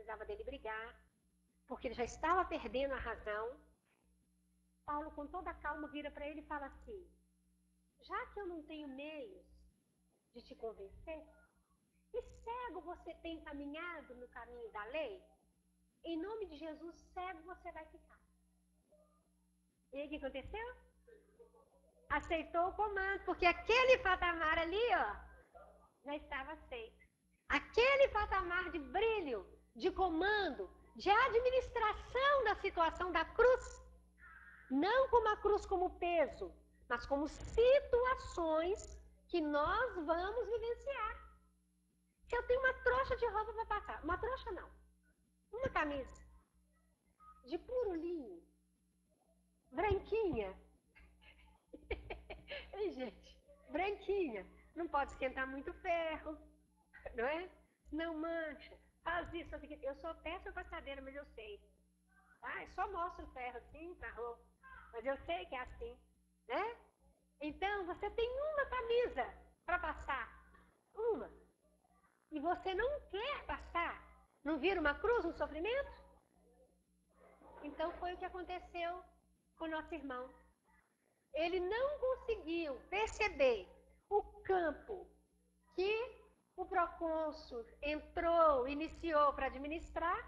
precisava dele brigar, porque ele já estava perdendo a razão. Paulo, com toda a calma, vira para ele e fala assim: já que eu não tenho meios de te convencer, e cego você tem caminhado no caminho da lei, em nome de Jesus, cego você vai ficar. E aí o que aconteceu? Aceitou o comando, porque aquele patamar ali, ó, já estava aceito. Aquele patamar de brilho, de comando, de administração da situação da cruz, não como a cruz como peso, mas como situações que nós vamos vivenciar. Se eu tenho uma trouxa de roupa para passar, uma trouxa não, uma camisa de puro linho, branquinha, ei gente, branquinha, não pode esquentar muito ferro, não é? Não mancha, faz isso, faz aquilo. Eu sou péssima passadeira, mas eu sei. Ah, eu só mostro o ferro assim pra roupa, mas eu sei que é assim, né? Então, você tem uma camisa para passar, uma, e você não quer passar, não vira uma cruz, um sofrimento? Então foi o que aconteceu com o nosso irmão. Ele não conseguiu perceber o campo que o procônsul entrou, iniciou para administrar,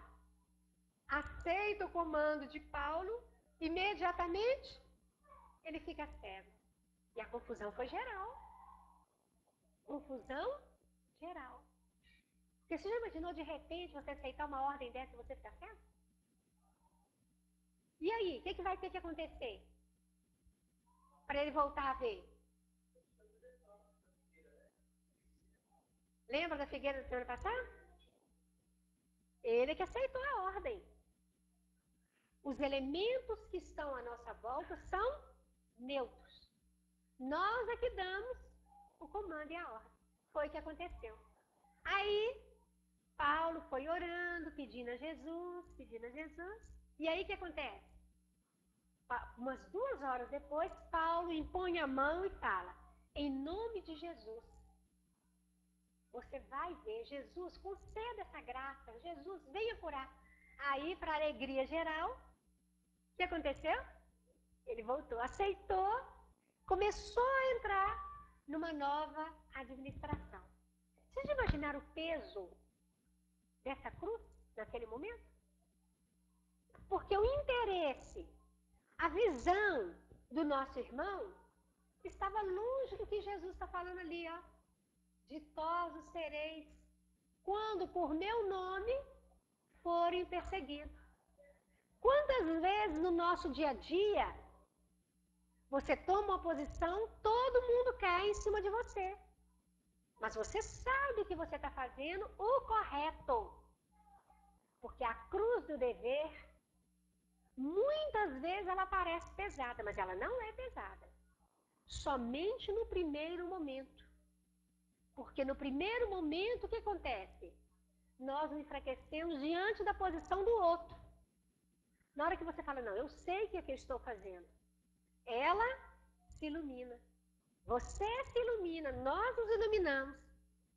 aceita o comando de Paulo, imediatamente ele fica cego. E a confusão foi geral. Confusão geral. Porque você já imaginou de repente você aceitar uma ordem dessa e você ficar cego? E aí, o que vai ter que acontecer para ele voltar a ver? Lembra da figueira da semana passada? Ele que aceitou a ordem. Os elementos que estão à nossa volta são neutros. Nós é que damos o comando e a ordem. Foi o que aconteceu. Aí, Paulo foi orando, pedindo a Jesus. E aí o que acontece? Umas 2 horas depois, Paulo impõe a mão e fala: em nome de Jesus, você vai ver, Jesus, conceda essa graça, Jesus, venha curar. Aí, para a alegria geral, o que aconteceu? Ele voltou, aceitou, começou a entrar numa nova administração. Vocês já imaginaram o peso dessa cruz naquele momento? Porque o interesse, a visão do nosso irmão estava longe do que Jesus está falando ali, ó. Ditosos sereis quando por meu nome forem perseguidos. Quantas vezes no nosso dia a dia você toma uma posição, todo mundo cai em cima de você. Mas você sabe que você está fazendo o correto. Porque a cruz do dever, muitas vezes ela parece pesada, mas ela não é pesada. Somente no primeiro momento. Porque no primeiro momento, o que acontece? Nós nos enfraquecemos diante da posição do outro. Na hora que você fala, não, eu sei o que é que eu estou fazendo. Ela se ilumina. Você se ilumina, nós nos iluminamos.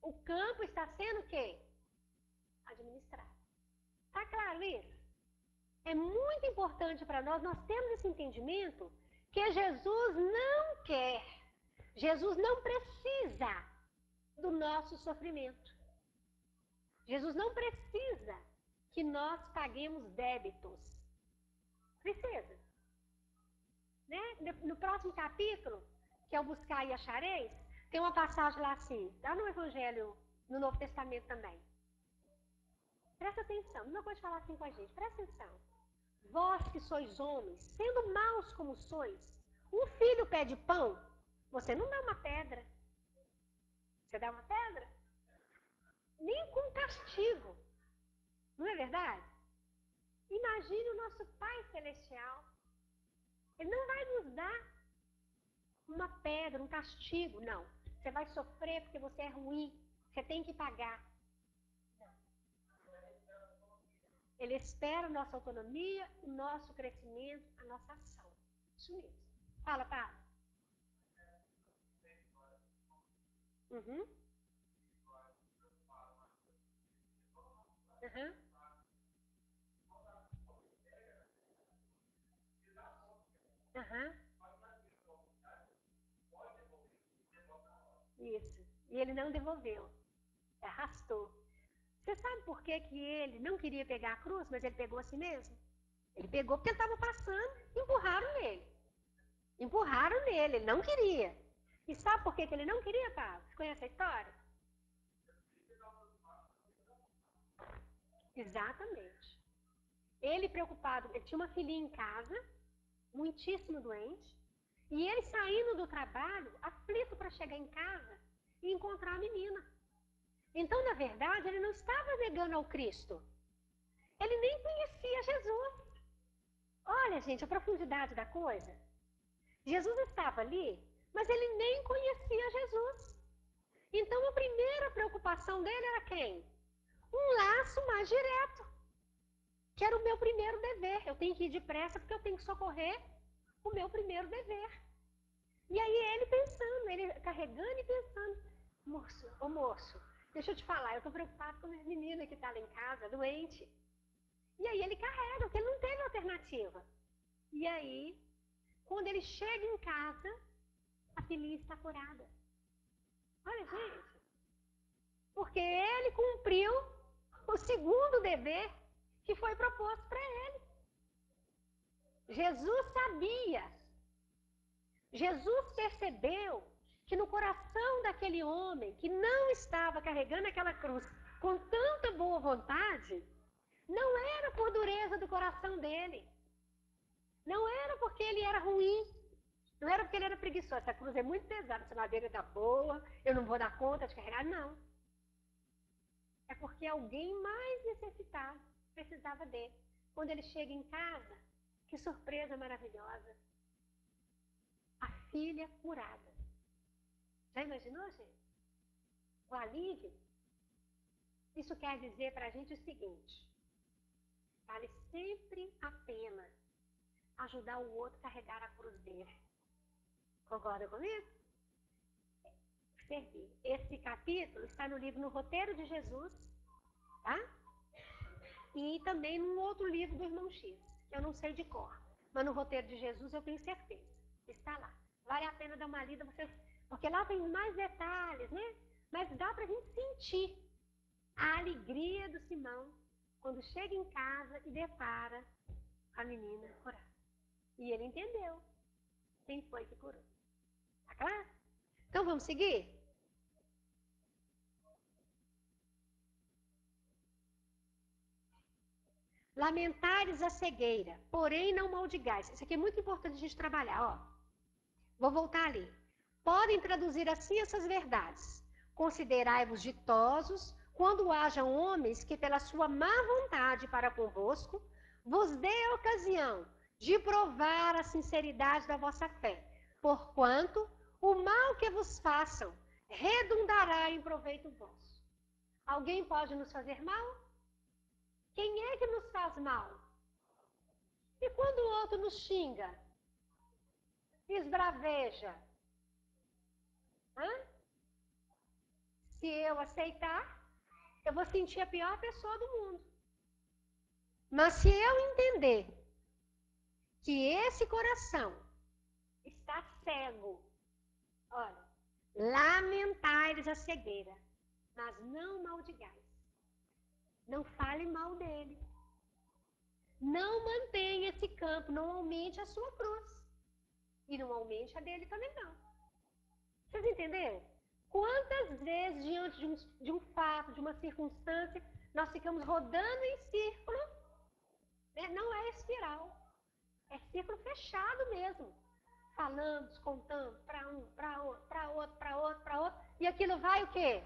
O campo está sendo o quê? Administrado. Está claro isso? É muito importante para nós temos esse entendimento que Jesus não quer, Jesus não precisa do nosso sofrimento. Jesus não precisa que nós paguemos débitos. Precisa. Né? No próximo capítulo, que é o Buscar e Achareis, tem uma passagem lá assim, lá no Evangelho, no Novo Testamento também. Presta atenção, não pode falar assim com a gente, presta atenção. Vós que sois homens, sendo maus como sois, um filho pede pão, você não dá uma pedra. Você dá uma pedra? Nem com castigo. Não é verdade? Imagine o nosso Pai Celestial. Ele não vai nos dar uma pedra, um castigo, não. Você vai sofrer porque você é ruim, você tem que pagar. Ele espera a nossa autonomia, o nosso crescimento, a nossa ação. Isso mesmo. Fala, Paulo. Uhum. Uhum. Aham. Isso. E ele não devolveu. Arrastou. Você sabe por que, que ele não queria pegar a cruz, mas ele pegou assim mesmo? Ele pegou porque ele estava passando e empurraram nele. Empurraram nele, ele não queria. E sabe por que, que ele não queria, Paulo? Você conhece a história? Exatamente. Ele preocupado, ele tinha uma filhinha em casa, muitíssimo doente, e ele saindo do trabalho, aflito para chegar em casa e encontrar a menina. Então, na verdade, ele não estava negando ao Cristo. Ele nem conhecia Jesus. Olha, gente, a profundidade da coisa. Jesus estava ali, mas ele nem conhecia Jesus. Então, a primeira preocupação dele era quem? Um laço mais direto, que era o meu primeiro dever. Eu tenho que ir depressa porque eu tenho que socorrer o meu primeiro dever. E aí ele pensando, ele carregando e pensando, moço, ô moço, deixa eu te falar, eu estou preocupado com a minha menina que está lá em casa, doente. E aí ele carrega, porque ele não teve alternativa. E aí, quando ele chega em casa, a filhinha está curada. Olha, gente, porque ele cumpriu o segundo dever que foi proposto para ele. Jesus sabia, Jesus percebeu que no coração daquele homem que não estava carregando aquela cruz com tanta boa vontade, não era por dureza do coração dele, não era porque ele era ruim, não era porque ele era preguiçoso. Essa cruz é muito pesada, essa madeira está boa, eu não vou dar conta de carregar, não. É porque alguém mais necessitado precisava dele. Quando ele chega em casa, que surpresa maravilhosa. A filha curada. Já imaginou, gente? O alívio? Isso quer dizer para a gente o seguinte: vale sempre a pena ajudar o outro a carregar a cruz dele. Concorda comigo? Servir. Esse capítulo está no livro No Roteiro de Jesus, tá? E também num outro livro do Irmão X, que eu não sei de cor. Mas no Roteiro de Jesus eu tenho certeza. Está lá. Vale a pena dar uma lida, vocês, porque lá tem mais detalhes, né? Mas dá para a gente sentir a alegria do Simão quando chega em casa e depara a menina curada. E ele entendeu quem foi que curou. Tá claro? Então vamos seguir? Lamentares a cegueira, porém não maldigais. Isso aqui é muito importante a gente trabalhar, ó. Vou voltar ali. Podem traduzir assim essas verdades. Considerai-vos ditosos quando hajam homens que, pela sua má vontade para convosco, vos dê ocasião de provar a sinceridade da vossa fé. Porquanto o mal que vos façam redundará em proveito vosso. Alguém pode nos fazer mal? Quem é que nos faz mal? E quando o outro nos xinga, esbraveja, hã? Se eu aceitar, eu vou sentir a pior pessoa do mundo. Mas se eu entender que esse coração está cego, olha, lamentai-lhes a cegueira, mas não maldigais. Não fale mal dele. Não mantenha esse campo, não aumente a sua cruz. E não aumente a dele também não. Vocês entenderam? Quantas vezes, diante de um fato, de uma circunstância, nós ficamos rodando em círculo, né? Não é espiral, é círculo fechado mesmo. Falando, contando para um, para outro, para outro, para outro, para outro. E aquilo vai o quê?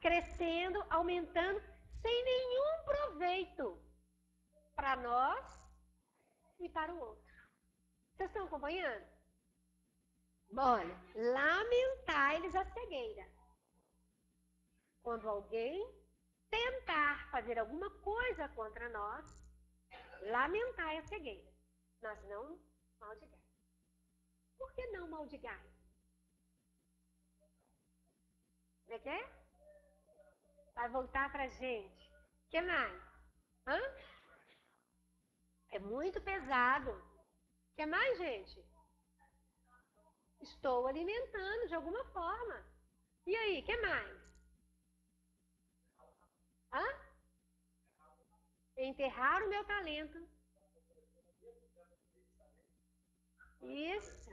Crescendo, aumentando, sem nenhum proveito para nós e para o outro. Vocês estão acompanhando? Olha, lamentai-lhes a cegueira. Quando alguém tentar fazer alguma coisa contra nós, lamentai a cegueira, mas não maldigais. Por que não maldigais? Como é que é? Vai voltar pra gente. O que mais? Hã? É muito pesado. O que mais, gente? Estou alimentando de alguma forma. E aí, o que mais? Hã? Enterrar o meu talento. Isso,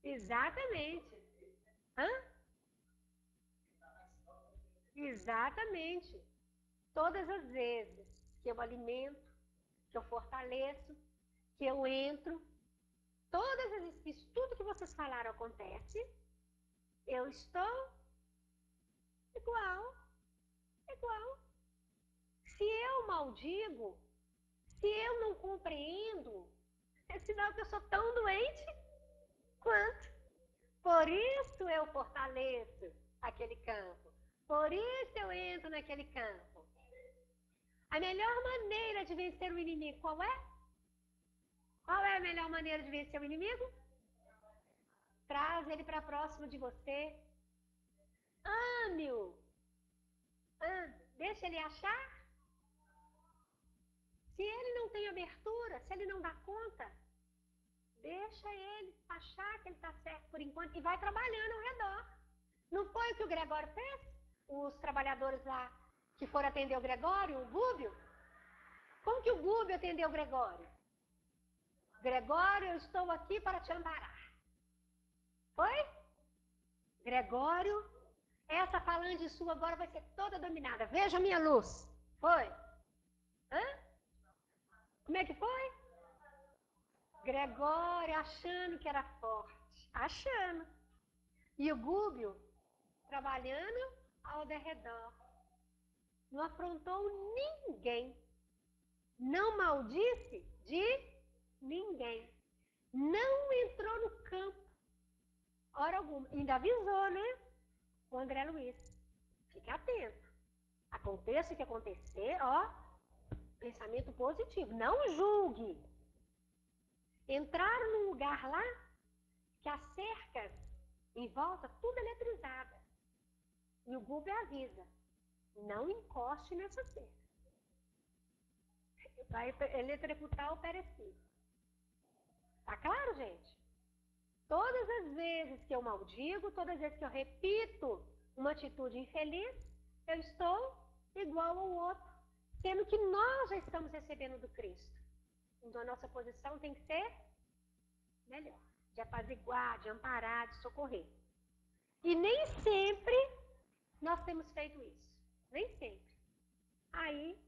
exatamente. Hã? Exatamente. Todas as vezes que eu alimento, que eu fortaleço, que eu entro, todas as vezes, tudo que vocês falaram acontece, eu estou igual, igual. Se eu maldigo, se eu não compreendo, é sinal que eu sou tão doente quanto. Por isso eu fortaleço aquele campo. Por isso eu entro naquele campo. A melhor maneira de vencer o inimigo, qual é? Qual é a melhor maneira de vencer o inimigo? Traz ele para próximo de você. Ame-o. Deixa ele achar. Se ele não tem abertura, se ele não dá conta, deixa ele achar que ele está certo por enquanto e vai trabalhando ao redor. Não foi o que o Gregório fez? Os trabalhadores lá que foram atender o Gregório, o Gúbio? Como que o Gúbio atendeu o Gregório? Gregório, eu estou aqui para te amparar. Foi? Gregório, essa falange sua agora vai ser toda dominada. Veja a minha luz. Foi? Hã? Como é que foi? Gregório achando que era forte. Achando. E o Gúbio trabalhando ao derredor. Não afrontou ninguém. Não maldisse de ninguém. Não entrou no campo. Hora alguma. Ainda avisou, né? O André Luiz. Fique atento. Aconteça o que acontecer, ó. Pensamento positivo. Não julgue. Entraram num lugar lá que as cercas em volta, tudo eletrizada. E o Gúbio avisa. Não encoste nessa cerca. Vai eletrocutar o perecido. Tá claro, gente? Todas as vezes que eu maldigo, todas as vezes que eu repito uma atitude infeliz, eu estou igual ao outro, sendo que nós já estamos recebendo do Cristo. Então a nossa posição tem que ser melhor, de apaziguar, de amparar, de socorrer. E nem sempre nós temos feito isso. Nem sempre. Aí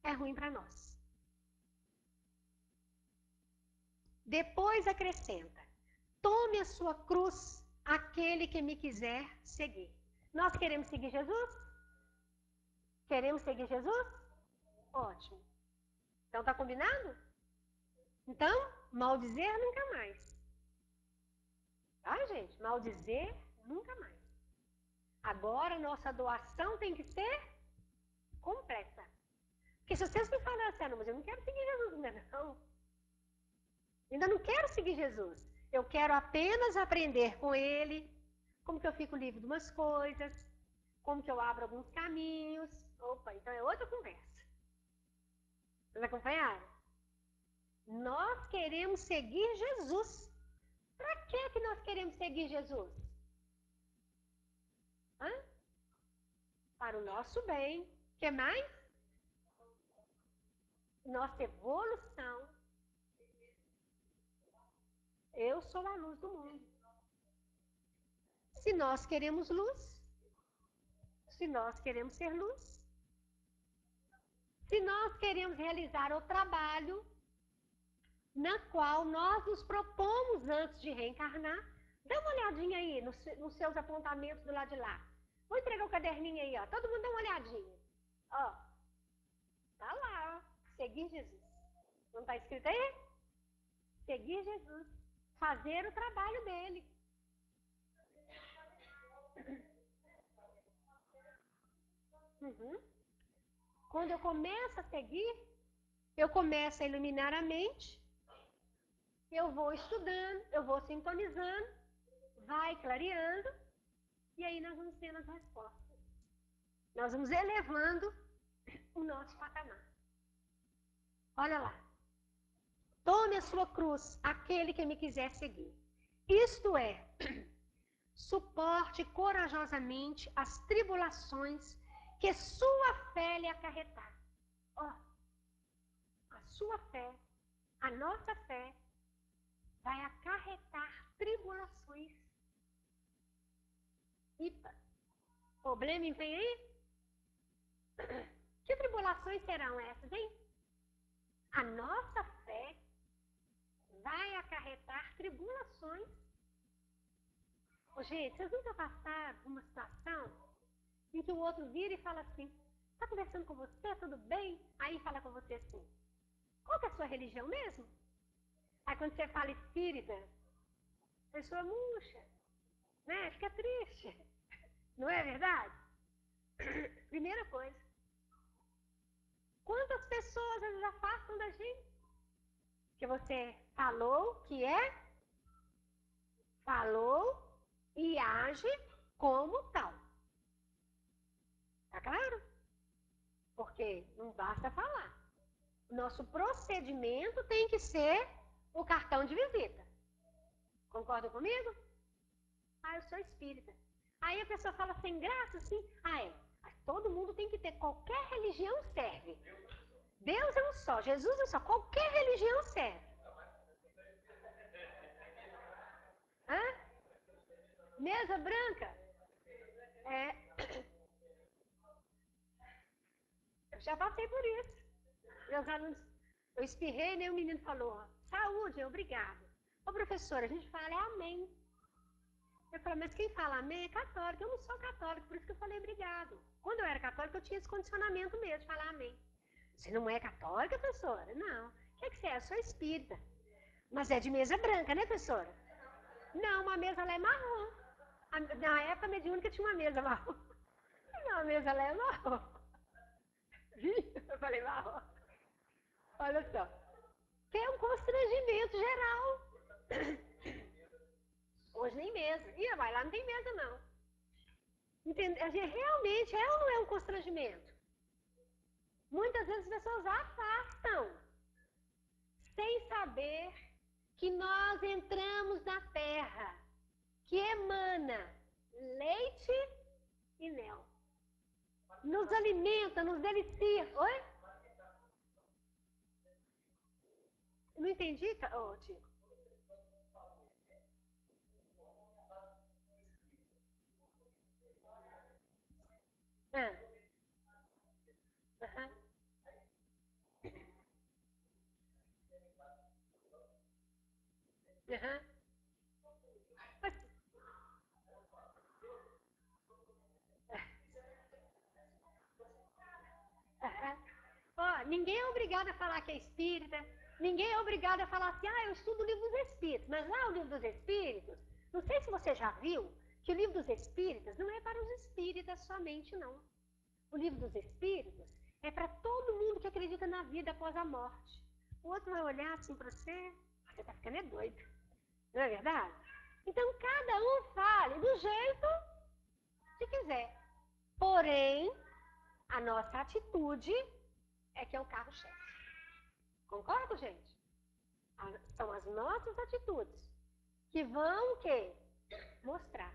é ruim para nós. Depois acrescenta: tome a sua cruz, aquele que me quiser seguir. Nós queremos seguir Jesus? Queremos seguir Jesus? Ótimo. Então tá combinado? Então, maldizer nunca mais. Tá, gente? Maldizer nunca mais. Agora, nossa doação tem que ser completa. Porque se vocês me falarem assim, não, mas eu não quero seguir Jesus ainda não. Ainda não quero seguir Jesus. Eu quero apenas aprender com Ele, como que eu fico livre de umas coisas, como que eu abro alguns caminhos. Opa, então é outra conversa. Vocês acompanharam? Nós queremos seguir Jesus. Para que nós queremos seguir Jesus? Hã? Para o nosso bem. O que mais? Nossa evolução. Eu sou a luz do mundo. Se nós queremos luz, se nós queremos ser luz, se nós queremos realizar o trabalho na qual nós nos propomos antes de reencarnar, dá uma olhadinha aí nos seus apontamentos do lado de lá. Vou entregar o caderninho aí, ó. Todo mundo dá uma olhadinha. Ó, tá lá, ó. Seguir Jesus. Não tá escrito aí? Seguir Jesus. Fazer o trabalho dele. Uhum. Quando eu começo a seguir, eu começo a iluminar a mente, eu vou estudando, eu vou sintonizando, vai clareando, e aí nós vamos tendo as respostas. Nós vamos elevando o nosso patamar. Olha lá. Tome a sua cruz, aquele que me quiser seguir. Isto é, suporte corajosamente as tribulações que sua fé lhe acarretar. Ó, a sua fé, a nossa fé, vai acarretar tribulações. Eita, problema vem aí? Que tribulações serão essas, hein? A nossa fé vai acarretar tribulações. Ô, gente, vocês nunca passaram por uma situação em que o outro vira e fala assim, tá conversando com você, tudo bem? Aí fala com você assim, qual que é a sua religião mesmo? Aí quando você fala espírita, a pessoa murcha, né? Fica triste. Não é verdade? Primeira coisa. Quantas pessoas eles afastam da gente? Que você falou que é, falou e age como tal. Tá claro? Porque não basta falar. Nosso procedimento tem que ser o cartão de visita. Concorda comigo? Ah, eu sou espírita. Aí a pessoa fala sem graça, assim, ah, é. Todo mundo tem que ter, qualquer religião serve. Deus é um só, Jesus é um só, qualquer religião serve. Hã? Mesa branca? É. Eu já passei por isso. Meus alunos, eu espirrei, nem o menino falou, saúde, obrigado. Ô professora, a gente fala, é amém. Eu falei, mas quem fala amém é católico. Eu não sou católico, por isso que eu falei obrigado. Quando eu era católica, eu tinha esse condicionamento mesmo de falar amém. Você não é católica, professora? Não. O que você é? Eu sou espírita. Mas é de mesa branca, né, professora? Não, uma mesa lá é marrom. Na época mediúnica tinha uma mesa marrom. Não, a mesa lá é marrom. Eu falei marrom. Olha só. Que é um constrangimento geral. Hoje nem mesa. Ih, vai lá, não tem mesa, não. Entende? Realmente é ou não é um constrangimento? Muitas vezes as pessoas afastam, sem saber que nós entramos na terra, que emana leite e mel. Nos alimenta, nos delicia. Oi? Não entendi, oh, Tico. Ah. Uhum. Uhum. Mas, uhum. Ó, ninguém é obrigado a falar que é espírita, ninguém é obrigado a falar assim, ah, eu estudo o livro dos espíritos, mas lá o livro dos espíritos, não sei se você já viu, que o livro dos espíritas não é para os espíritas somente, não. O livro dos espíritos é para todo mundo que acredita na vida após a morte. O outro vai olhar assim para você tá ficando é doido, não é verdade? Então cada um fale do jeito que quiser. Porém, a nossa atitude é que é o carro-chefe. Concorda, gente? São as nossas atitudes que vão o quê? Mostrar.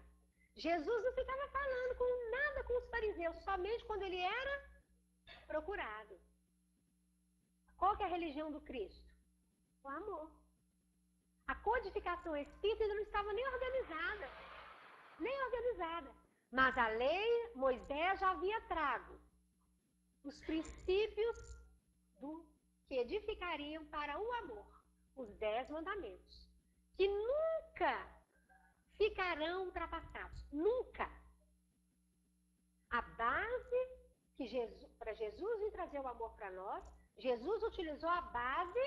Jesus não ficava falando com nada com os fariseus, somente quando ele era procurado. Qual que é a religião do Cristo? O amor. A codificação espírita ainda não estava nem organizada. Nem organizada. Mas a lei, Moisés já havia trago os princípios do que edificariam para o amor. Os 10 mandamentos. Que nunca ficarão ultrapassados. Nunca. A base que para Jesus vir trazer o amor para nós, Jesus utilizou a base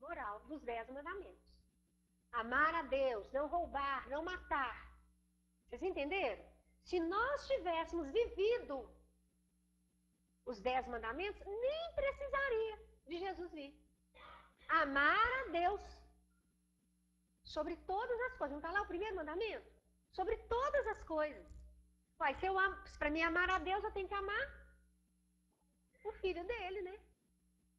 moral dos 10 mandamentos. Amar a Deus, não roubar, não matar. Vocês entenderam? Se nós tivéssemos vivido os 10 mandamentos, nem precisaria de Jesus vir. Amar a Deus sobre todas as coisas. Não está lá o primeiro mandamento? Sobre todas as coisas. Uai, para mim amar a Deus, eu tenho que amar o filho dele, né?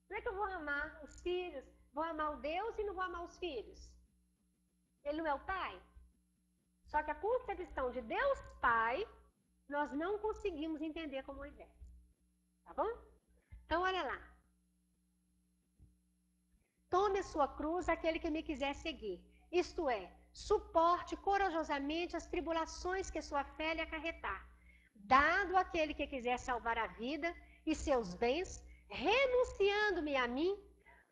Não é que eu vou amar os filhos, vou amar o Deus e não vou amar os filhos. Ele não é o Pai? Só que a concepção de Deus Pai, nós não conseguimos entender com Moisés. Tá bom? Então, olha lá. Tome a sua cruz aquele que me quiser seguir. Isto é, suporte corajosamente as tribulações que sua fé lhe acarretar. Dado aquele que quiser salvar a vida e seus bens, renunciando-me a mim,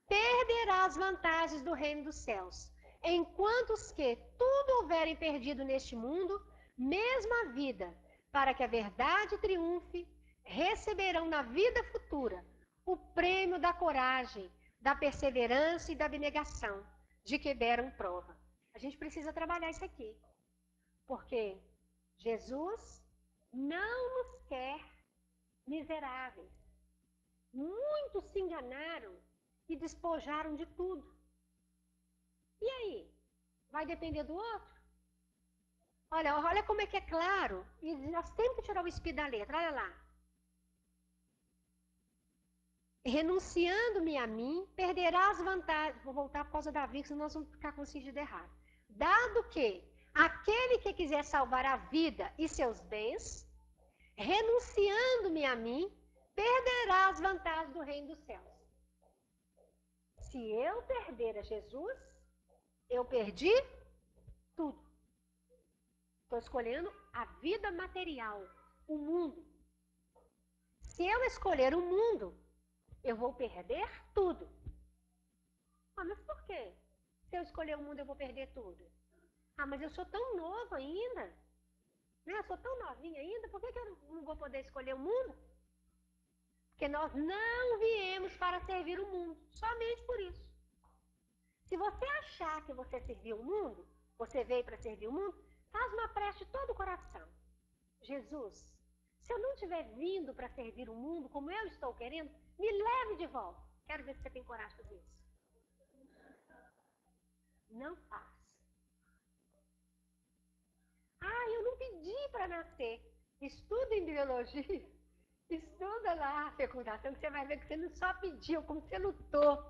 perderá as vantagens do reino dos céus. Enquanto os que tudo houverem perdido neste mundo, mesmo a vida, para que a verdade triunfe, receberão na vida futura o prêmio da coragem, da perseverança e da abnegação, de que deram prova. A gente precisa trabalhar isso aqui, porque Jesus não nos quer miseráveis. Muitos se enganaram e despojaram de tudo. E aí? Vai depender do outro? Olha como é que é claro. E nós temos que tirar o espírito da letra. Olha lá. Renunciando-me a mim, perderá as vantagens. Vou voltar por causa da vida, senão nós vamos ficar com o sentido errado. Dado que aquele que quiser salvar a vida e seus bens, renunciando-me a mim, perderá as vantagens do reino dos céus. Se eu perder a Jesus, eu perdi tudo. Estou escolhendo a vida material, o mundo. Se eu escolher o mundo, eu vou perder tudo. Ah, mas por quê? Se eu escolher o mundo, eu vou perder tudo. Ah, mas eu sou tão novo ainda. Né? Eu sou tão novinha ainda, por que eu não vou poder escolher o mundo? Porque nós não viemos para servir o mundo, somente por isso. Se você achar que você serviu o mundo, você veio para servir o mundo, faz uma prece de todo o coração. Jesus, se eu não estiver vindo para servir o mundo como eu estou querendo, me leve de volta. Quero ver se você tem coragem de fazer isso. Não faz. Ah, eu não pedi para nascer. Estuda embriologia. Estuda lá a fecundação, que você vai ver que você não só pediu, como você lutou,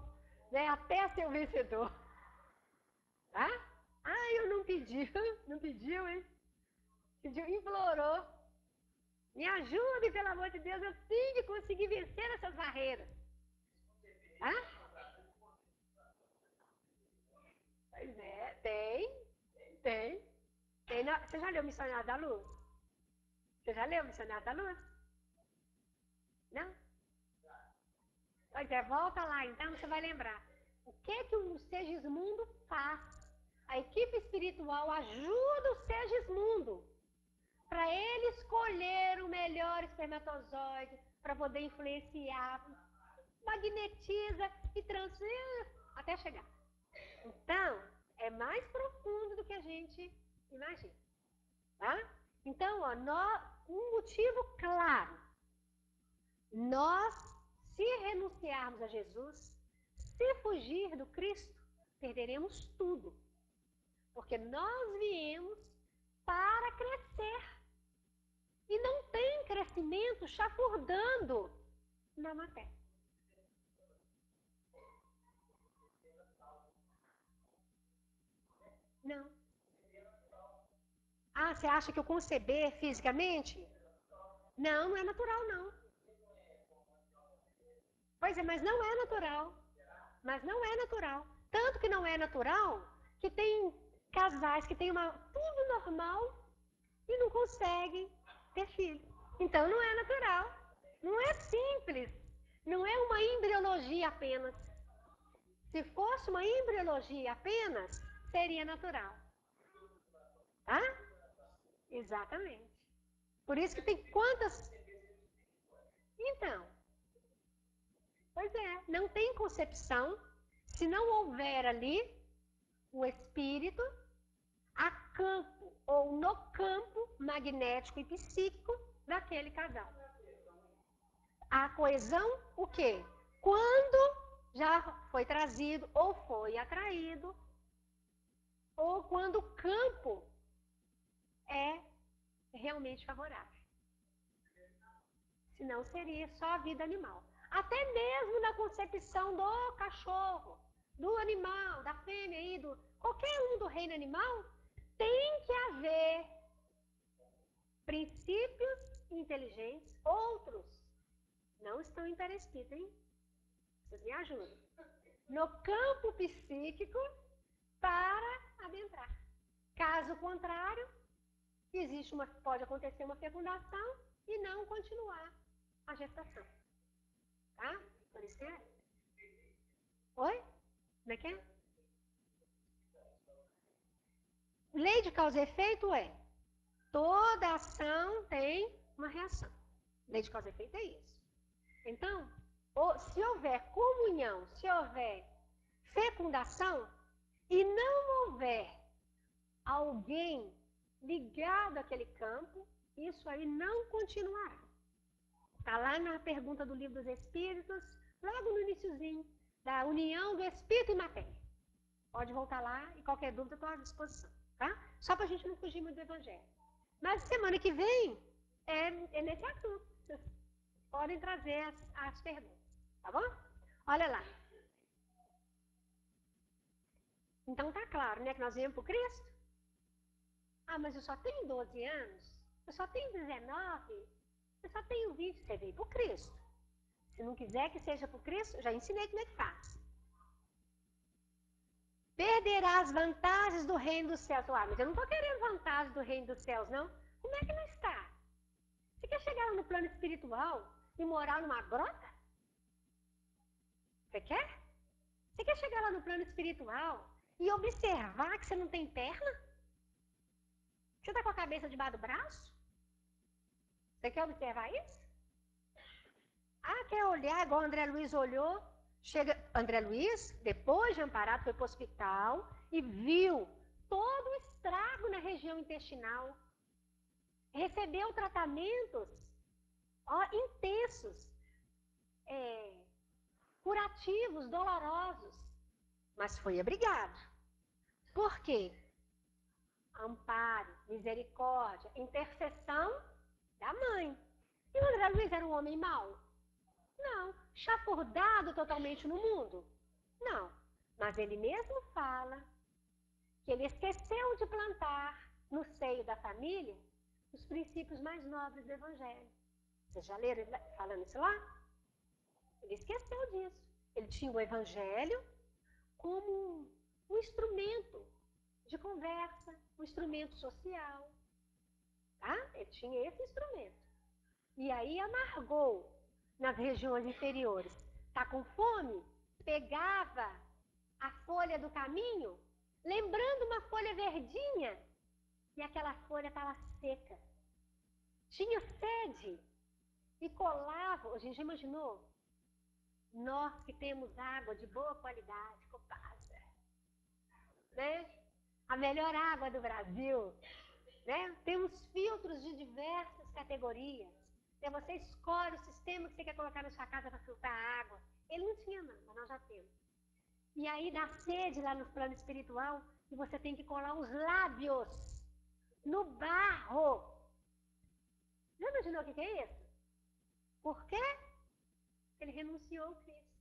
né, até ser o vencedor. Tá? Ah, eu não pedi. Não pediu, hein? Pediu, implorou. Me ajude, pelo amor de Deus, eu tenho que conseguir vencer essas barreiras. Hã? Pois é, tem. Você já leu Missionário da Luz? Você já leu Missionário da Luz? Não? Pois é, volta lá, então você vai lembrar. O que o Segismundo faz? A equipe espiritual ajuda o Segismundo para ele escolher o melhor espermatozoide, para poder influenciar, magnetiza e transfere até chegar. Então, é mais profundo do que a gente imagina. Tá? Então, um motivo claro. Nós, se renunciarmos a Jesus, se fugir do Cristo, perderemos tudo. Porque nós viemos para crescer. E não tem crescimento chafurdando na matéria. Não. Ah, você acha que eu conceber fisicamente? Não, não é natural, não. Pois é, mas não é natural. Mas não é natural. Tanto que não é natural que tem casais que têm tudo normal e não conseguem ter filho. Então não é natural. Não é simples. Não é uma embriologia apenas. Se fosse uma embriologia apenas, seria natural. Tá? Exatamente. Por isso que tem quantas. Então, pois é, não tem concepção se não houver ali o espírito a campo ou no campo magnético e psíquico daquele casal. A coesão, o quê? Quando já foi trazido ou foi atraído, ou quando o campo é realmente favorável. Senão seria só a vida animal. Até mesmo na concepção do cachorro, do animal, da fêmea aí, qualquer um do reino animal, tem que haver princípios inteligentes, outros não estão em perispírito, hein? Vocês me ajudam. No campo psíquico para adentrar. Caso contrário, pode acontecer uma fecundação e não continuar a gestação. Tá? Por isso é. Oi? Como é que é? Lei de causa e efeito é: toda ação tem uma reação. Lei de causa e efeito é isso. Então, se houver comunhão, se houver fecundação e não houver alguém ligado àquele campo, isso aí não continuará. Está lá na pergunta do Livro dos Espíritos, logo no iniciozinho, da união do Espírito e matéria. Pode voltar lá e qualquer dúvida estou à disposição, tá? Só para a gente não fugir muito do Evangelho. Mas semana que vem é nesse assunto. Vocês podem trazer as perguntas, tá bom? Olha lá. Então tá claro, né, que nós viemos para o Cristo? Ah, mas eu só tenho 12 anos, eu só tenho 19, eu só tenho 20, você veio para o Cristo. Se não quiser que seja para o Cristo, eu já ensinei como é que faz. Perderá as vantagens do reino dos céus. Ah, mas eu não estou querendo vantagens do reino dos céus, não. Como é que não está? Você quer chegar lá no plano espiritual e morar numa grota? Você quer? Você quer chegar lá no plano espiritual e observar que você não tem perna? Você está com a cabeça debaixo do braço? Você quer observar isso? Ah, quer olhar igual o André Luiz olhou? Chega, André Luiz, depois de amparado, foi para o hospital e viu todo o estrago na região intestinal. Recebeu tratamentos intensos, curativos, dolorosos, mas foi abrigado. Por quê? Amparo, misericórdia, intercessão da mãe. E o André Luiz era um homem mau? Não. Chafurdado totalmente no mundo? Não. Mas ele mesmo fala que ele esqueceu de plantar no seio da família os princípios mais nobres do Evangelho. Vocês já leram ele falando isso lá? Ele esqueceu disso. Ele tinha o Evangelho como um instrumento de conversa, um instrumento social. Tá? Ele tinha esse instrumento. E aí amargou nas regiões inferiores. Tá com fome? Pegava a folha do caminho, lembrando uma folha verdinha, e aquela folha estava seca. Tinha sede e colava. A gente já imaginou? Nós que temos água de boa qualidade, Copasa, né? A melhor água do Brasil, né? Temos filtros de diversas categorias. Você escolhe o sistema que você quer colocar na sua casa para filtrar a água. Ele não tinha não, mas nós já temos. E aí dá sede lá no plano espiritual e você tem que colar os lábios no barro. Já imaginou o que é isso? Por quê? Ele renunciou ao Cristo.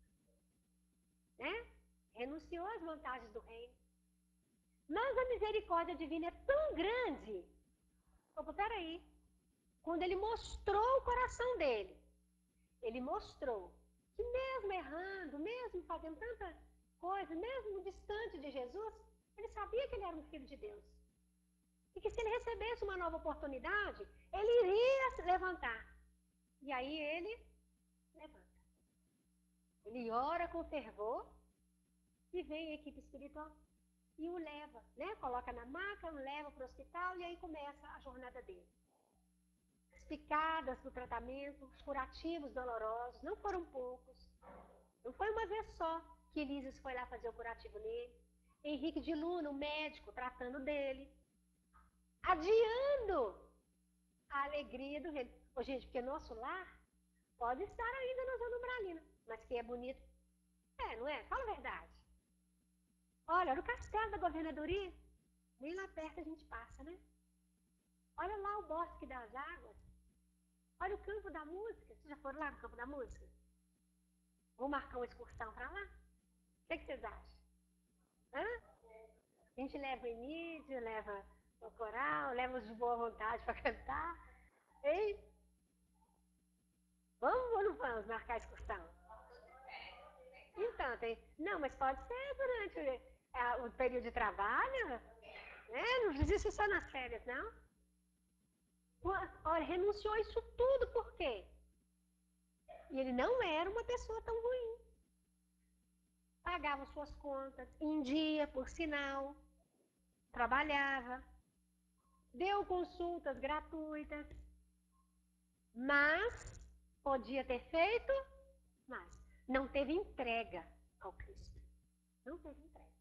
Né? Renunciou às vantagens do reino. Mas a misericórdia divina é tão grande. Opa, peraí. Quando ele mostrou o coração dele, ele mostrou que mesmo errando, mesmo fazendo tanta coisa, mesmo distante de Jesus, ele sabia que ele era um filho de Deus. E que se ele recebesse uma nova oportunidade, ele iria se levantar. E aí ele levanta. Ele ora com fervor e vem a equipe espiritual e o leva, né? Coloca na maca, o leva para o hospital e aí começa a jornada dele. As picadas do tratamento, os curativos dolorosos, não foram poucos. Não foi uma vez só que Elises foi lá fazer o curativo nele. Henrique de Luna, o médico, tratando dele. Adiando a alegria do reino. Ô, gente, porque nosso lar pode estar ainda na Zona Umbralina, mas que é bonito. Não é? Fala a verdade. Olha, no castelo da governadoria, nem lá perto a gente passa, né? Olha lá o bosque das águas. Olha o campo da música. Vocês já foram lá no campo da música? Vou marcar uma excursão para lá? O que vocês acham? Hã? A gente leva o Emílio, leva o coral, leva os de boa vontade para cantar. Hein? Vamos ou não vamos marcar a excursão? Então, tem. Não, mas pode ser durante o período de trabalho. Né? Não existe só nas férias, não. Olha, renunciou a isso tudo por quê? E ele não era uma pessoa tão ruim. Pagava suas contas em dia, por sinal. Trabalhava. Deu consultas gratuitas. Mas podia ter feito, mas não teve entrega ao Cristo. Não teve entrega.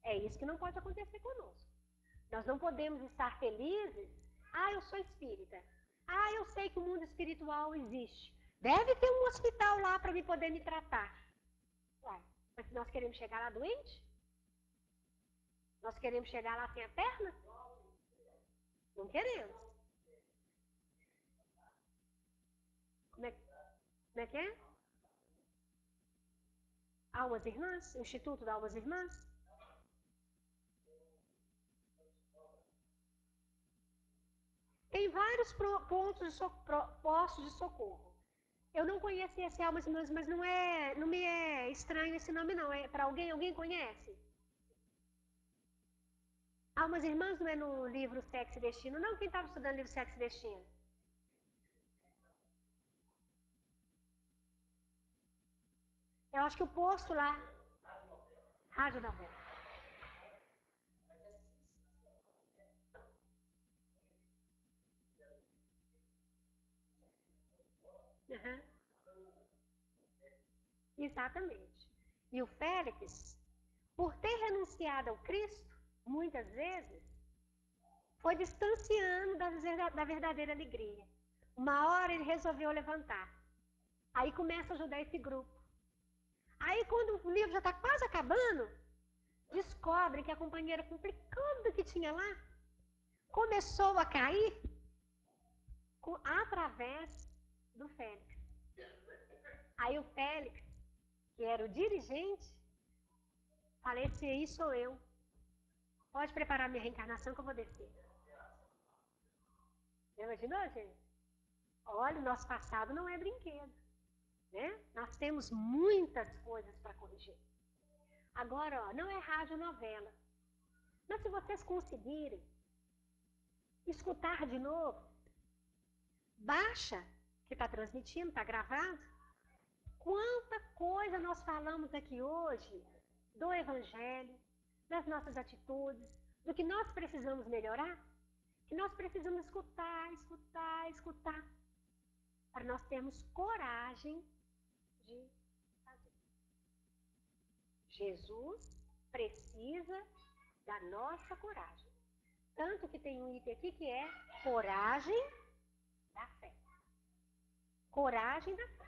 É isso que não pode acontecer conosco. Nós não podemos estar felizes. Ah, eu sou espírita. Ah, eu sei que o mundo espiritual existe. Deve ter um hospital lá para poder me tratar. Ué, mas se nós queremos chegar lá doente? Nós queremos chegar lá sem a perna? Não queremos. Como é que é? Almas Irmãs? Instituto da Almas Irmãs? Tem vários postos de socorro. Eu não conhecia esse Almas Irmãs, mas não me é estranho esse nome não. É para alguém? Alguém conhece? Almas Irmãs não é no livro Sexo e Destino, não? Quem estava estudando o livro Sexo e Destino? Eu acho que o posto lá, Rádio da Rua. Uhum. Exatamente. E o Félix, por ter renunciado ao Cristo, muitas vezes, foi distanciando da verdadeira alegria. Uma hora ele resolveu levantar. Aí começa a ajudar esse grupo. Aí quando o livro já está quase acabando, descobre que a companheira complicada que tinha lá começou a cair através do Félix. Aí o Félix, que era o dirigente, falei, esse aí sou eu. Pode preparar minha reencarnação que eu vou descer. Imaginou, gente? Olha, o nosso passado não é brinquedo. Né? Nós temos muitas coisas para corrigir. Agora, ó, não é rádio novela. Mas se vocês conseguirem escutar de novo, baixa, que está transmitindo, está gravado. Quanta coisa nós falamos aqui hoje do Evangelho, das nossas atitudes, do que nós precisamos melhorar, que nós precisamos escutar, escutar, escutar, para nós termos coragem de fazer. Jesus precisa da nossa coragem. Tanto que tem um item aqui que é coragem da fé. Coragem da fé.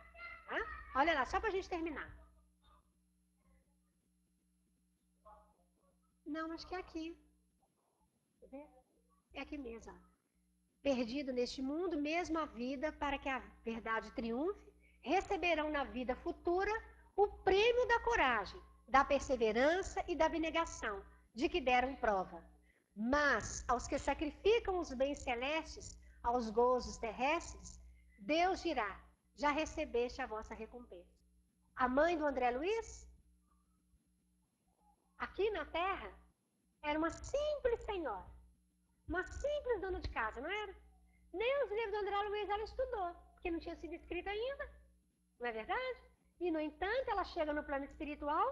Tá? Olha lá, só para a gente terminar. Não, acho que é aqui. É aqui mesmo. Ó. Perdido neste mundo, mesmo a vida, para que a verdade triunfe, receberão na vida futura o prêmio da coragem, da perseverança e da abnegação, de que deram prova. Mas, aos que sacrificam os bens celestes aos gozos terrestres, Deus dirá, já recebeste a vossa recompensa. A mãe do André Luiz, aqui na Terra, era uma simples senhora, uma simples dona de casa, não era? Nem os livros do André Luiz ela estudou, porque não tinha sido escrito ainda, não é verdade? E, no entanto, ela chega no plano espiritual,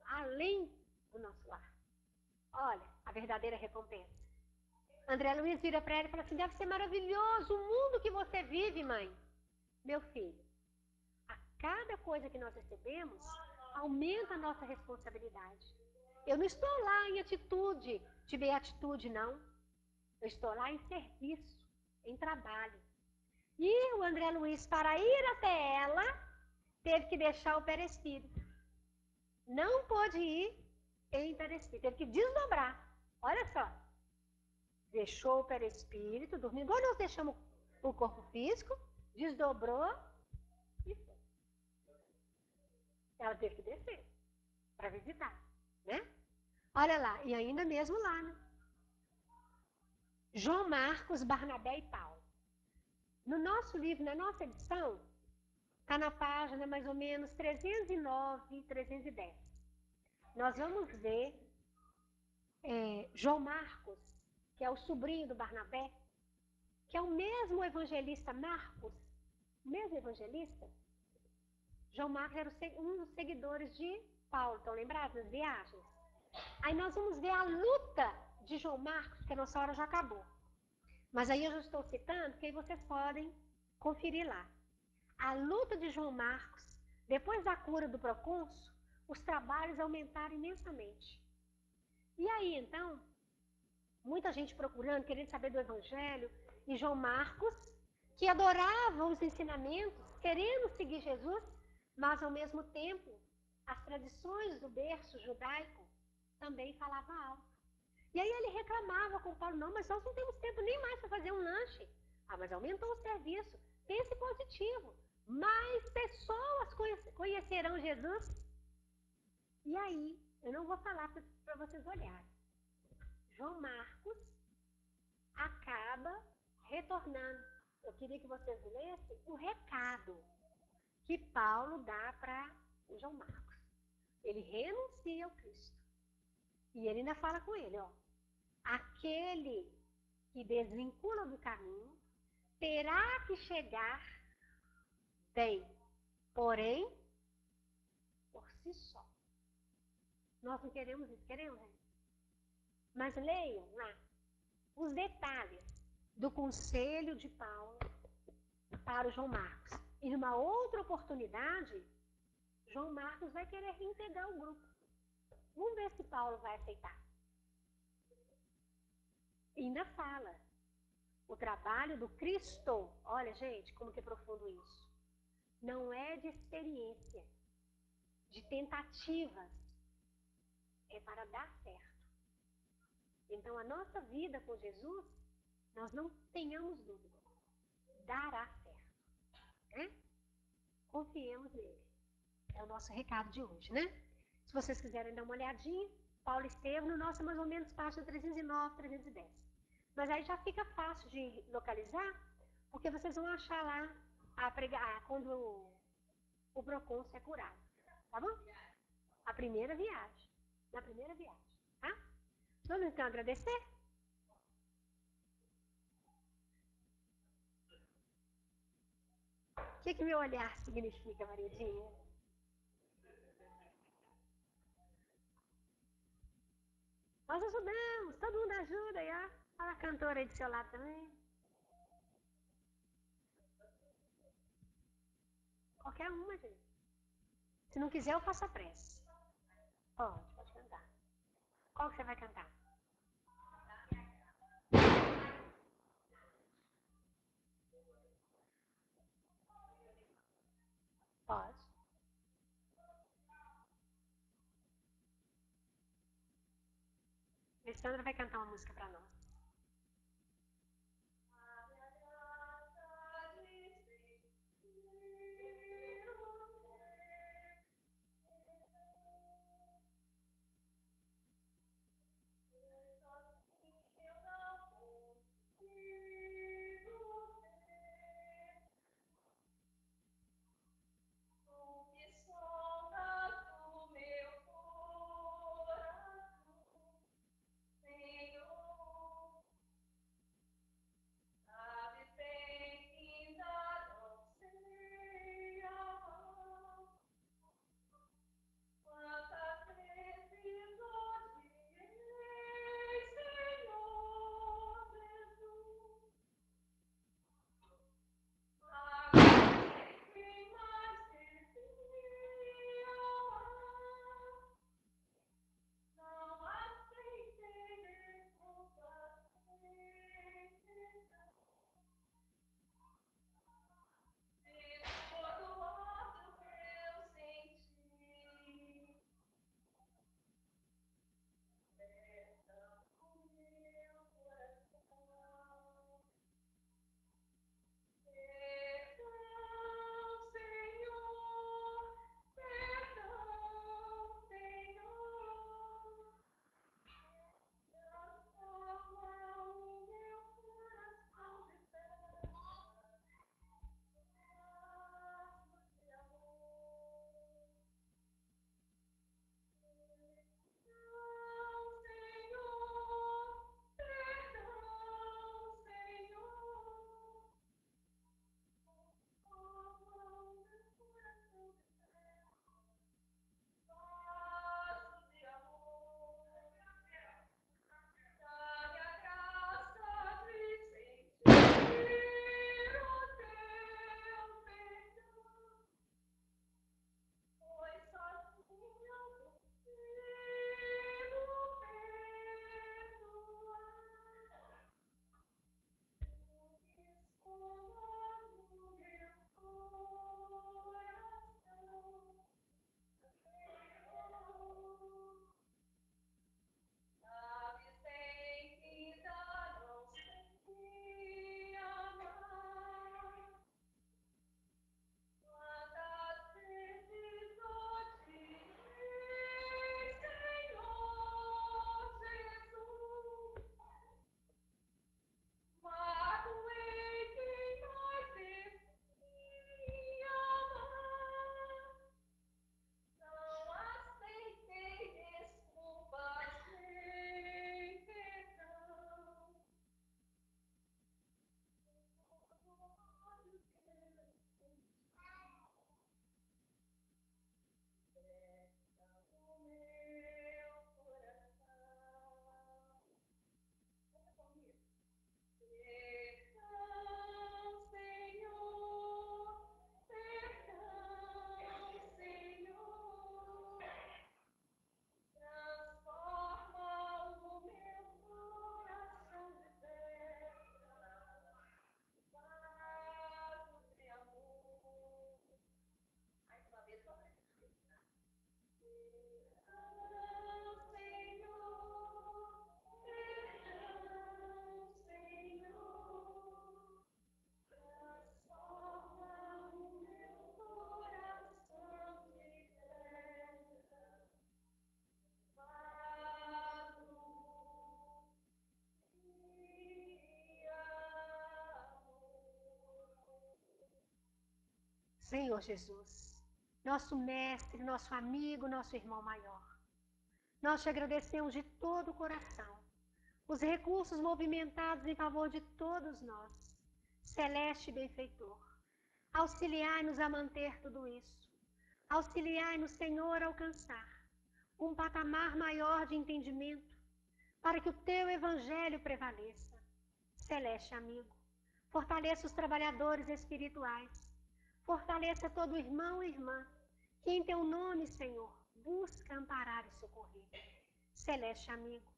além do nosso lar. Olha, a verdadeira recompensa. André Luiz vira para ela e fala assim, deve ser maravilhoso o mundo que você vive, mãe. Meu filho, a cada coisa que nós recebemos, aumenta a nossa responsabilidade. Eu não estou lá em atitude de beatitude, não. Eu estou lá em serviço, em trabalho. E o André Luiz, para ir até ela, teve que deixar o perespírito. Não pôde ir em perespírito, teve que desdobrar. Olha só. Deixou o perespírito, dormindo. Igual nós deixamos o corpo físico, desdobrou e foi. Ela teve que descer para visitar, né? Olha lá, e ainda mesmo lá, né? João Marcos, Barnabé e Paulo. No nosso livro, na nossa edição, está na página mais ou menos 309 e 310. Nós vamos ver João Marcos, que é o sobrinho do Barnabé, que é o mesmo evangelista Marcos, o mesmo evangelista. João Marcos era um dos seguidores de Paulo, estão lembrados das viagens? Aí nós vamos ver a luta de João Marcos, porque a nossa hora já acabou. Mas aí eu já estou citando, que aí vocês podem conferir lá. A luta de João Marcos, depois da cura do procônsul, os trabalhos aumentaram imensamente. E aí, então, muita gente procurando, querendo saber do Evangelho, e João Marcos, que adorava os ensinamentos, querendo seguir Jesus, mas ao mesmo tempo, as tradições do berço judaico também falavam alto. E aí ele reclamava com Paulo, não, mas nós não temos tempo nem mais para fazer um lanche. Ah, mas aumentou o serviço. Pense positivo. Mais pessoas conhecerão Jesus. E aí, eu não vou falar para vocês olharem. João Marcos acaba retornando. Eu queria que vocês lessem o recado que Paulo dá para João Marcos. Ele renuncia ao Cristo. E ele ainda fala com ele, ó. Aquele que desvincula do caminho terá que chegar bem, porém, por si só. Nós não queremos isso, queremos? Mas leiam lá os detalhes do conselho de Paulo para o João Marcos. E numa outra oportunidade, João Marcos vai querer reintegrar o grupo. Vamos ver se Paulo vai aceitar. E ainda fala, o trabalho do Cristo, olha gente, como que é profundo isso. Não é de experiência, de tentativas, é para dar certo. Então a nossa vida com Jesus, nós não tenhamos dúvida, dará certo. Né? Confiemos nele. É o nosso recado de hoje, né? Se vocês quiserem dar uma olhadinha, Paulo esteve no nosso mais ou menos página 309, 310. Mas aí já fica fácil de localizar, porque vocês vão achar lá quando o procônsul é curado. Tá bom? A primeira viagem. Na primeira viagem. Tá? Vamos então agradecer? O que meu olhar significa, Maridinha? Nós ajudamos, todo mundo ajuda aí, ó. Olha a cantora aí do seu lado também. Qualquer uma, gente. Se não quiser, eu faço a prece. Pode cantar. Qual que você vai cantar? Pode. Alessandra vai cantar uma música pra nós. Senhor Jesus, nosso mestre, nosso amigo, nosso irmão maior, nós te agradecemos de todo o coração os recursos movimentados em favor de todos nós. Celeste benfeitor, auxiliai-nos a manter tudo isso. Auxiliai-nos, Senhor, a alcançar um patamar maior de entendimento, para que o teu evangelho prevaleça. Celeste amigo, fortaleça os trabalhadores espirituais, fortaleça todo irmão e irmã, que em teu nome, Senhor, busca amparar e socorrer. Celeste amigo,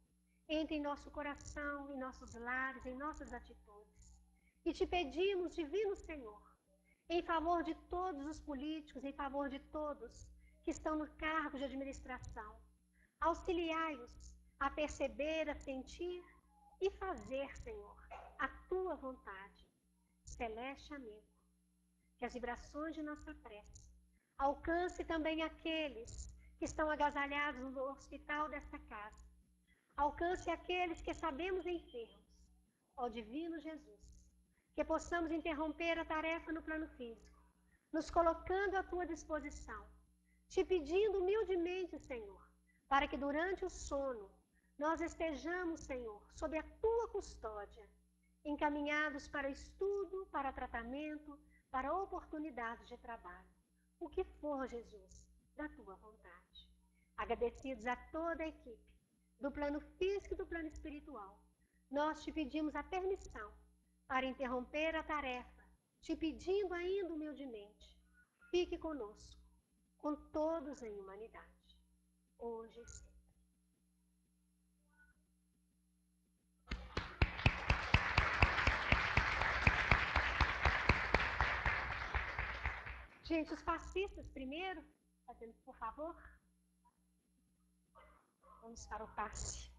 entre em nosso coração, em nossos lares, em nossas atitudes. E te pedimos, divino Senhor, em favor de todos os políticos, em favor de todos que estão no cargo de administração, auxiliai-os a perceber, a sentir e fazer, Senhor, a tua vontade. Celeste amigo, que as vibrações de nossa prece alcance também aqueles que estão agasalhados no hospital desta casa. Alcance aqueles que sabemos enfermos. Ó divino Jesus, que possamos interromper a tarefa no plano físico, nos colocando à tua disposição, te pedindo humildemente, Senhor, para que durante o sono nós estejamos, Senhor, sob a tua custódia, encaminhados para estudo, para tratamento, para oportunidades de trabalho. O que for, Jesus, da tua vontade. Agradecidos a toda a equipe, do plano físico e do plano espiritual, nós te pedimos a permissão para interromper a tarefa, te pedindo ainda humildemente, fique conosco, com todos em humanidade, hoje e sempre. Gente, os fascistas primeiro, fazendo por favor. Vamos para o passe.